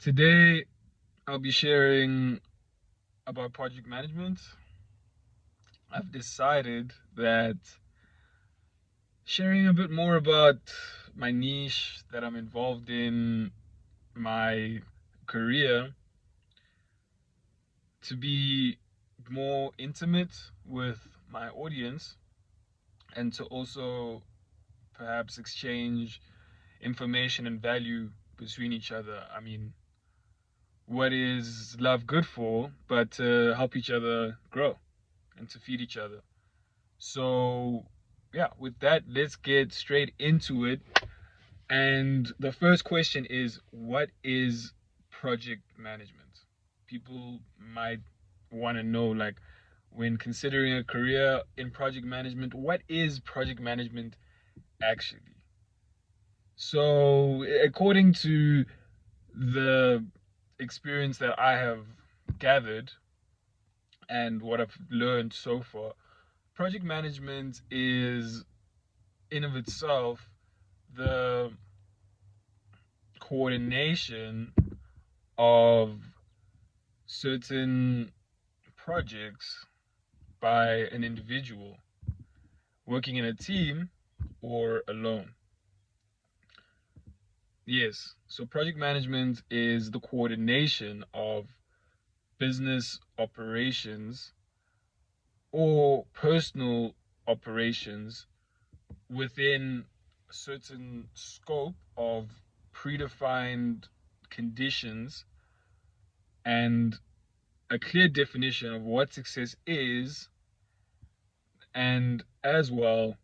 Today, I'll be sharing about project management. I've decided that sharing a bit more about my niche that I'm involved in, my career, to be more intimate with my audience and to also perhaps exchange information and value between each other. I mean, what is love good for but to help each other grow and to feed each other? So, yeah, with that, let's get straight into it. And the first question is, what is project management? People might want to know, like, when considering a career in project management, what is project management actually? So, according to the experience that I have gathered and what I've learned so far, project management is in of itself the coordination of certain projects by an individual working in a team or alone. Yes, so project management is the coordination of business operations or personal operations within a certain scope of predefined conditions and a clear definition of what success is, and as well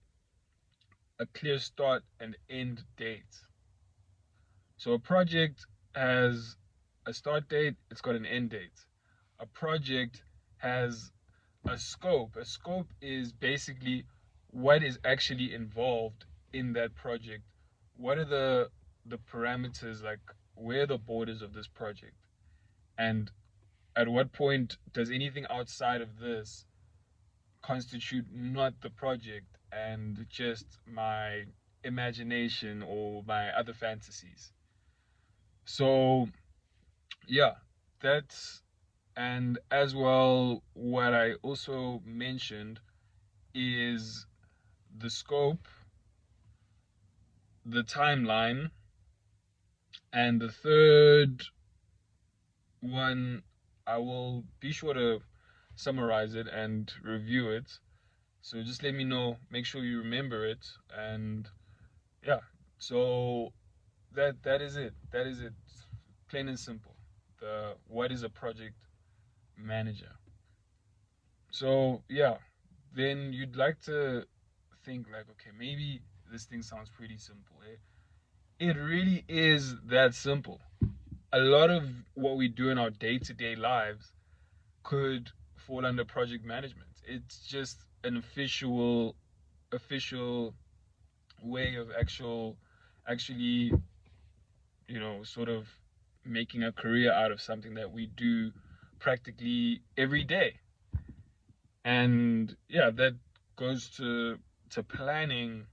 a clear start and end date. So a project has a start date, it's got an end date. A project has a scope. A scope is basically what is actually involved in that project. What are the parameters, like where are the borders of this project? And at what point does anything outside of this constitute not the project and just my imagination or my other fantasies? So, yeah, that's, and as well, what I also mentioned is the scope, the timeline, and the third one, I will be sure to summarize it and review it. So just let me know, make sure you remember it, and yeah. So that is it. That is it. Plain and simple. The what is a project manager? So yeah, then you'd like to think like, okay, maybe this thing sounds pretty simple. It really is that simple. A lot of what we do in our day-to-day lives could fall under project management. It's just an official way of actually, sort of making a career out of something that we do practically every day. And yeah, that goes to planning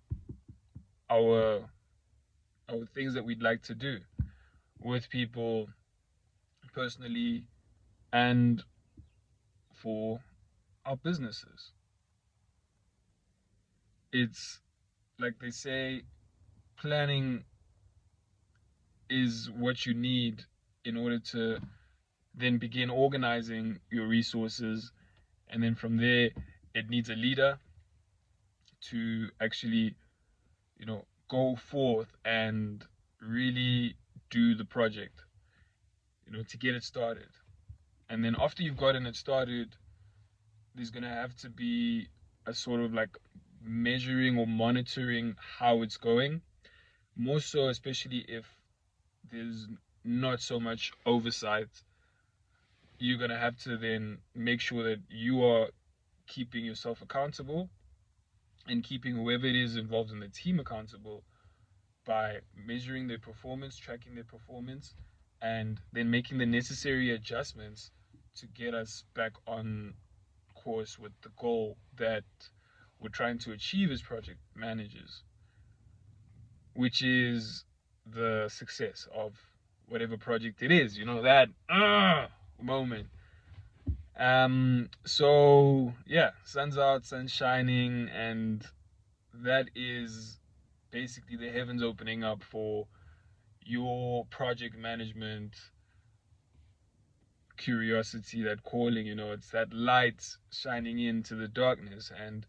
our our things that we'd like to do with people personally and for our businesses. It's like they say, planning is what you need in order to then begin organizing your resources. And then from there, it needs a leader to actually, go forth and really do the project, to get it started. And then after you've gotten it started, there's going to have to be a sort of like measuring or monitoring how it's going. More so, especially if there's not so much oversight, you're going to have to then make sure that you are keeping yourself accountable and keeping whoever it is involved in the team accountable by measuring their performance, tracking their performance, and then making the necessary adjustments to get us back on course with the goal that we're trying to achieve as project managers, which is the success of whatever project it is, that moment. So yeah, sun's out, sun's shining, and that is basically the heavens opening up for your project management curiosity, that calling, it's that light shining into the darkness. And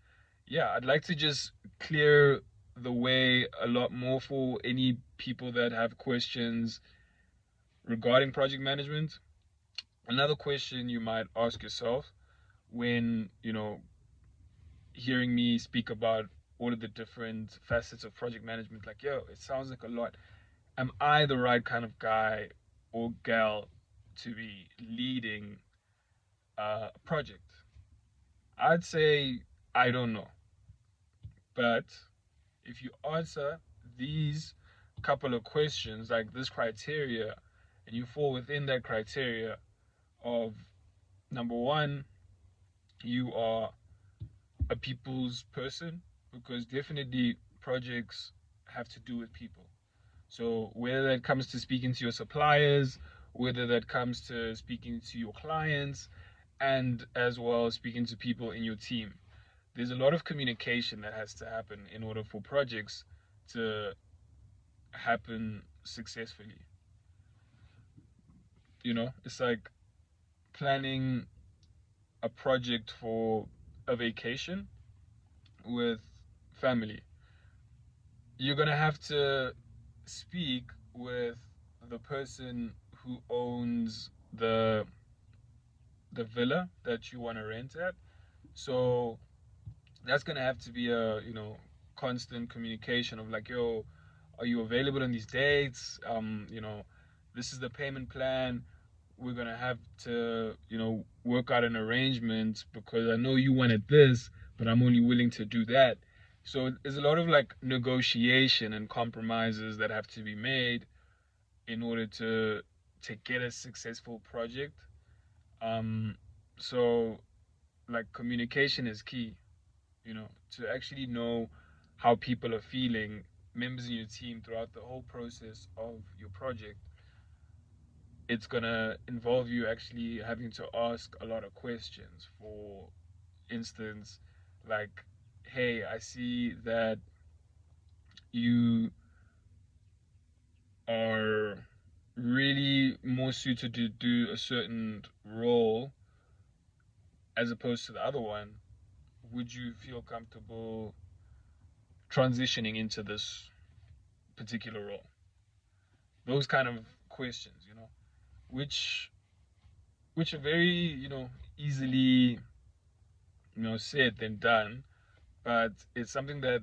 yeah, I'd like to just clear the way a lot more for any people that have questions regarding project management. Another question you might ask yourself when, hearing me speak about all of the different facets of project management, like, yo, it sounds like a lot. Am I the right kind of guy or gal to be leading a project? I'd say I don't know. But if you answer these couple of questions, like this criteria, and you fall within that criteria of number one, you are a people's person, because definitely projects have to do with people. So whether that comes to speaking to your suppliers, whether that comes to speaking to your clients, and as well speaking to people in your team, there's a lot of communication that has to happen in order for projects to happen successfully. It's like planning a project for a vacation with family. You're going to have to speak with the person who owns the villa that you want to rent at. So that's gonna have to be a constant communication of like, yo, are you available on these dates? This is the payment plan. We're gonna have to work out an arrangement because I know you wanted this, but I'm only willing to do that. So there's a lot of like negotiation and compromises that have to be made in order to get a successful project. Um, so like communication is key, to actually know how people are feeling, members in your team throughout the whole process of your project. It's gonna involve you actually having to ask a lot of questions. For instance, like, hey, I see that you are really more suited to do a certain role as opposed to the other one. Would you feel comfortable transitioning into this particular role? Those kind of questions, which are very, easily, said than done, but it's something that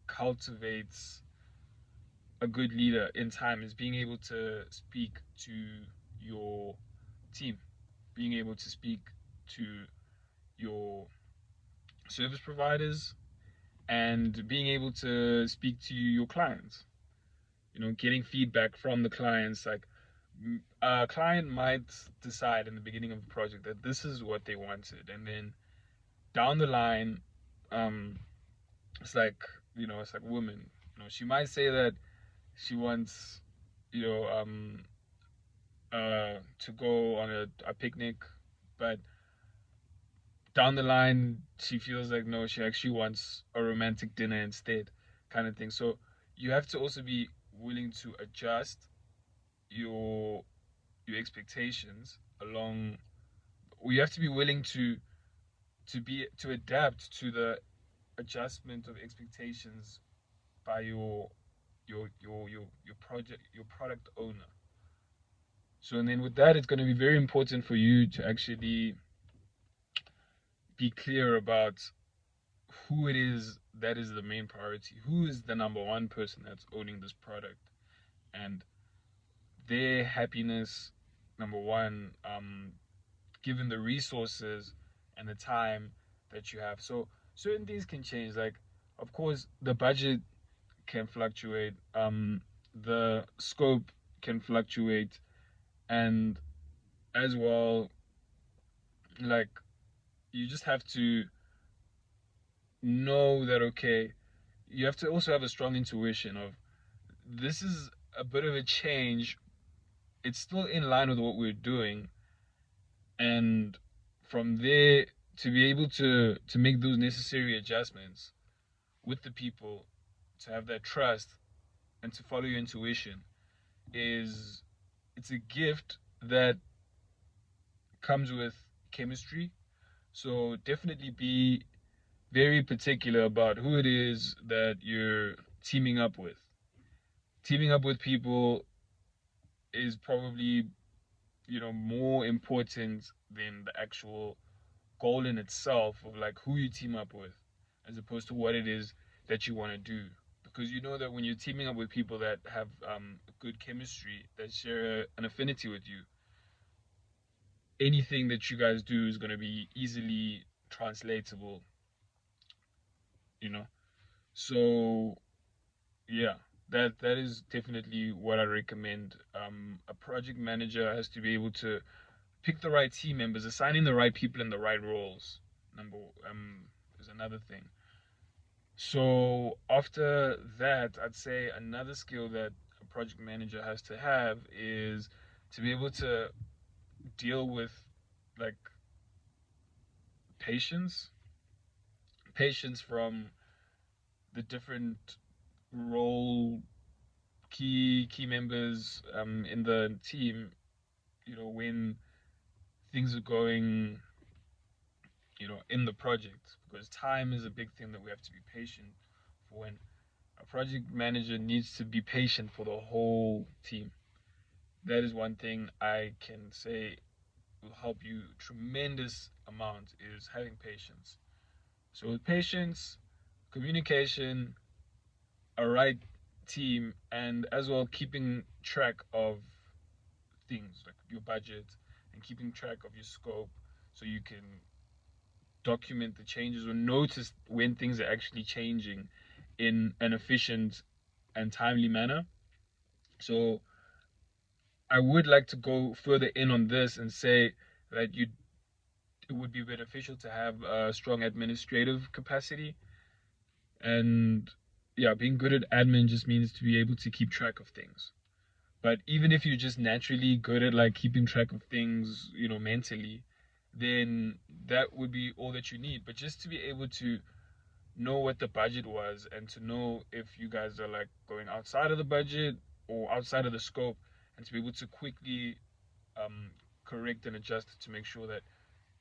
cultivates a good leader in time, is being able to speak to your team, being able to speak to your service providers, and being able to speak to your clients, getting feedback from the clients. Like, a client might decide in the beginning of the project that this is what they wanted, and then down the line, um, it's like, it's like women. She might say that she wants, you know, um, to go on a picnic, but down the line she feels like no, she actually wants a romantic dinner instead, kind of thing. So you have to also be willing to adjust your expectations along. You have to be willing to adapt to the adjustment of expectations by your project, your product owner. So, and then with that, it's going to be very important for you to actually be clear about who it is that is the main priority, who is the number one person that's owning this product, and their happiness, number one, given the resources and the time that you have. So certain things can change. Like, of course, the budget can fluctuate, the scope can fluctuate, and as well, like, you just have to know that, okay, you have to also have a strong intuition of, this is a bit of a change, it's still in line with what we're doing, and from there to be able to make those necessary adjustments with the people, to have that trust and to follow your intuition, is it's a gift that comes with chemistry. So definitely be very particular about who it is that you're teaming up with. Teaming up with people is probably, more important than the actual goal in itself of like who you team up with, as opposed to what it is that you want to do. Because you know that when you're teaming up with people that have good chemistry, that share an affinity with you, anything that you guys do is going to be easily translatable, you know. So yeah, that is definitely what I recommend. A project manager has to be able to pick the right team members, assigning the right people in the right roles. Number is another thing. So after that, I'd say another skill that a project manager has to have is to be able to deal with like patience, patience from the different role key members in the team. When things are going, in the project, because time is a big thing that we have to be patient for. When a project manager needs to be patient for the whole team. That is one thing I can say will help you tremendous amount, is having patience. So with patience, communication, a right team, and as well keeping track of things like your budget and keeping track of your scope, so you can document the changes or notice when things are actually changing in an efficient and timely manner. So I would like to go further in on this and say that it would be beneficial to have a strong administrative capacity. And yeah, being good at admin just means to be able to keep track of things. But even if you're just naturally good at like keeping track of things, mentally, then that would be all that you need. But just to be able to know what the budget was and to know if you guys are like going outside of the budget or outside of the scope, and to be able to quickly um, correct and adjust to make sure that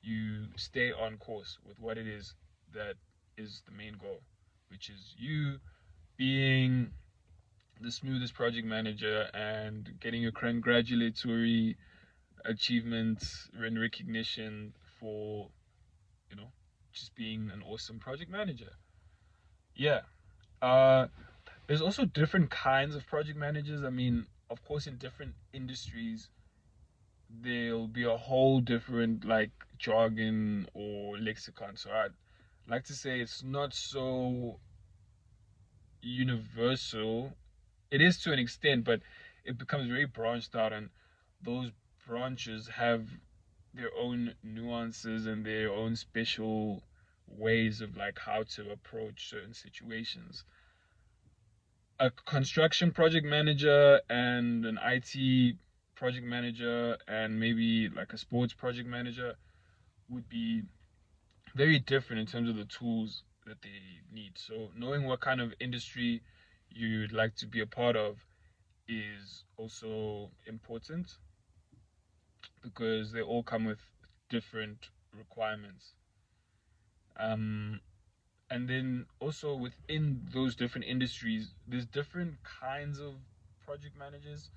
you stay on course with what it is that is the main goal, which is you being the smoothest project manager and getting your congratulatory achievements and recognition for, you know, just being an awesome project manager. Yeah. Uh, there's also different kinds of project managers. I mean, of course, in different industries, there'll be a whole different like jargon or lexicon. So I'd like to say it's not so universal. It is to an extent, but it becomes very branched out, and those branches have their own nuances and their own special ways of like how to approach certain situations. A construction project manager and an IT project manager and maybe like a sports project manager would be very different in terms of the tools that they need. So knowing what kind of industry you'd like to be a part of is also important, because they all come with different requirements. Um, and then also within those different industries, there's different kinds of project managers.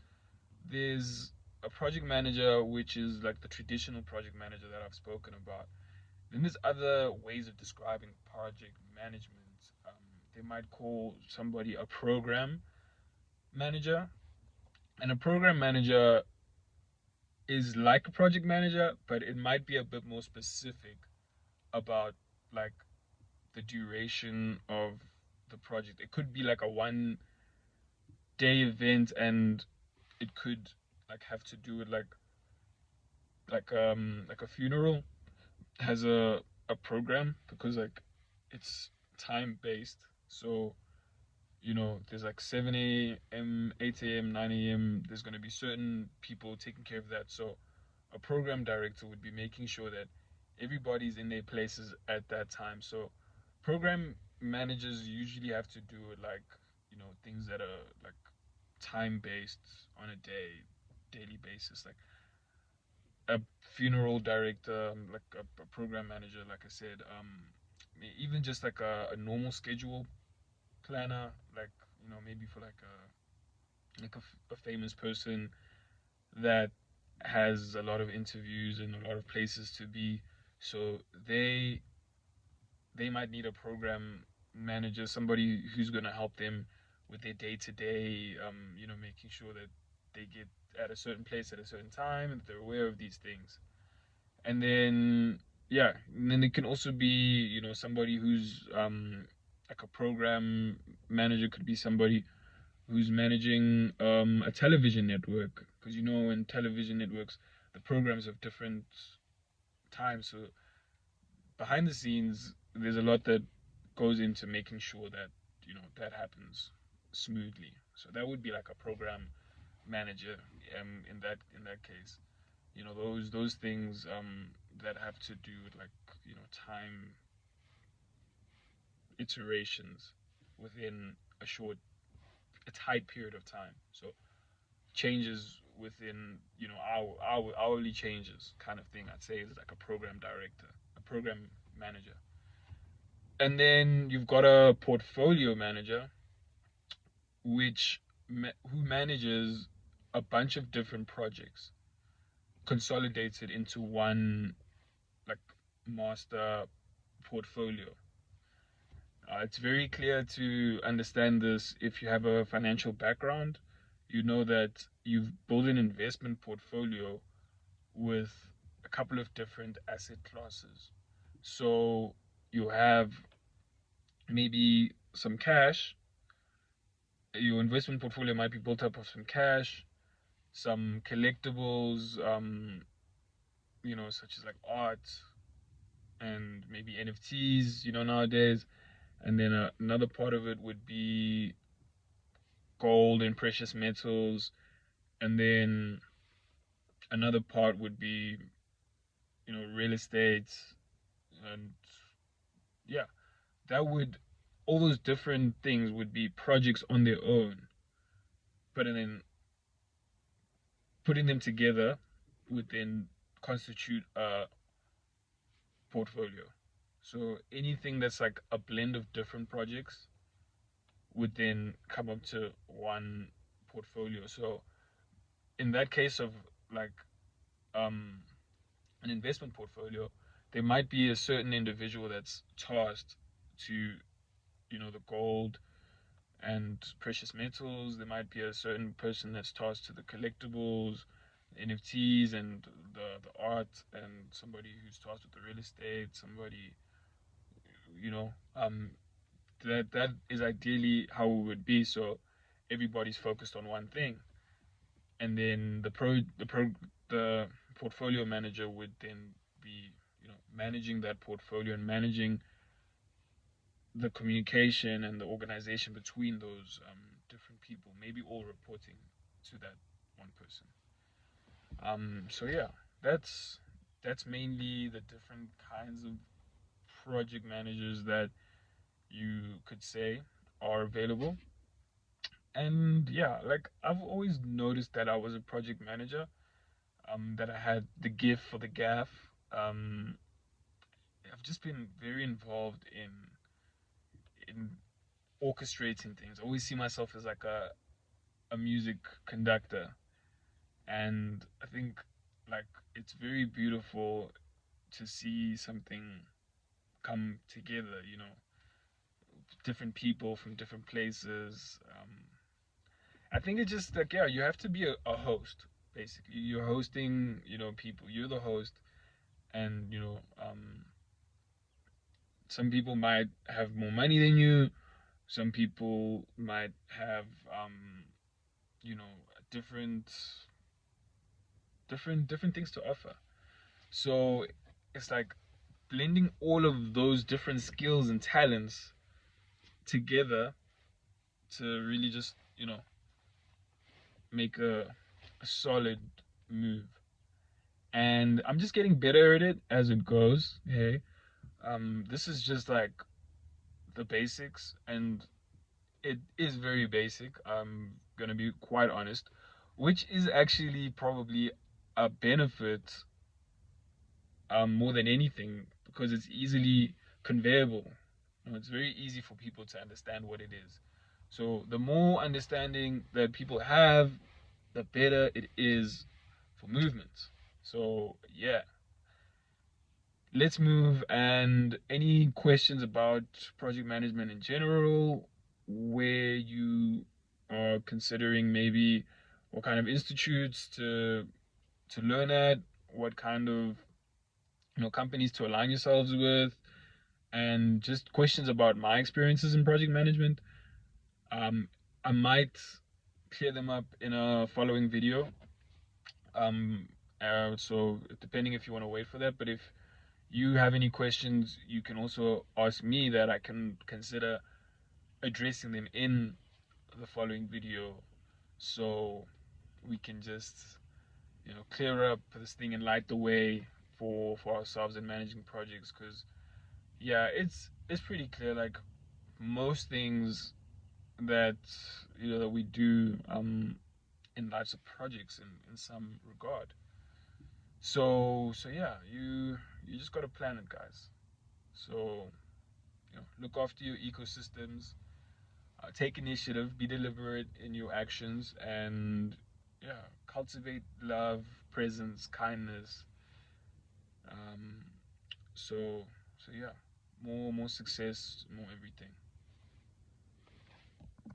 There's a project manager which is like the traditional project manager that I've spoken about. Then there's other ways of describing project management. Um, they might call somebody a program manager, and a program manager is like a project manager, but it might be a bit more specific about like the duration of the project. It could be like a 1 day event, and it could like have to do with like a funeral has a program, because like it's time based. So there's like 7 a.m., 8 a.m., 9 a.m. There's going to be certain people taking care of that. So a program director would be making sure that everybody's in their places at that time. So program managers usually have to do it like, things that are like time based on a daily basis. Like a funeral director, like a program manager, like I said, even just like a normal schedule planner, like, maybe for like a famous person that has a lot of interviews and a lot of places to be. So they might need a program manager, somebody who's going to help them with their day to day, making sure that they get at a certain place at a certain time and they're aware of these things. And then, yeah, and then it can also be, somebody who's like a program manager could be somebody who's managing a television network, because in television networks the programs have different times. So behind the scenes, there's a lot that goes into making sure that that happens smoothly. So that would be like a program manager, in that case. Those things that have to do with like time iterations within a tight period of time. So changes within our hourly changes kind of thing. I'd say is like a program director, a program manager. And then you've got a portfolio manager, who manages a bunch of different projects, consolidated into one like master portfolio. It's very clear to understand this if you have a financial background. You know that you've built an investment portfolio with a couple of different asset classes. So you have maybe some cash. Your investment portfolio might be built up of some cash, some collectibles, such as like art and maybe NFTs, nowadays. And then another part of it would be gold and precious metals. And then another part would be, real estate. And yeah, that would, all those different things would be projects on their own. But then putting them together would then constitute a portfolio. So anything that's like a blend of different projects would then come up to one portfolio. So in that case of like um, an investment portfolio, there might be a certain individual that's tasked to, the gold and precious metals. There might be a certain person that's tasked to the collectibles, NFTs, and the art, and somebody who's tasked with the real estate. Somebody, you know, um, that is ideally how it would be. So everybody's focused on one thing, and then the portfolio manager would then be, managing that portfolio and managing the communication and the organization between those different people, maybe all reporting to that one person. So yeah, that's mainly the different kinds of project managers that you could say are available. And yeah, like I've always noticed that I was a project manager, that I had the gift for the gaff. Um, I've just been very involved in orchestrating things. I always see myself as like a music conductor, and I think like it's very beautiful to see something come together. Different people from different places. I think it's just like, yeah, you have to be a host. Basically, you're hosting, people. You're the host, and some people might have more money than you. Some people might have, you know, different different things to offer. So it's like blending all of those different skills and talents together to really just, make a solid move. And I'm just getting better at it as it goes. Hey, this is just like the basics, and it is very basic. I'm gonna be quite honest, which is actually probably a benefit, more than anything, because it's easily conveyable. It's very easy for people to understand what it is. So the more understanding that people have, the better it is for movement. So yeah, let's move. And any questions about project management in general, where you are considering maybe what kind of institutes to learn at, what kind of companies to align yourselves with, and just questions about my experiences in project management. Um, I might clear them up in a following video. Um, so depending if you want to wait for that, but if you have any questions, you can also ask me that I can consider addressing them in the following video, so we can just clear up this thing and light the way for ourselves in managing projects. Because yeah, it's pretty clear, like most things that that we do in lives of projects in some regard. So yeah, you just got to plan it, guys. So look after your ecosystems, take initiative, be deliberate in your actions, and yeah, cultivate love, presence, kindness. Um, so yeah, more success, more everything.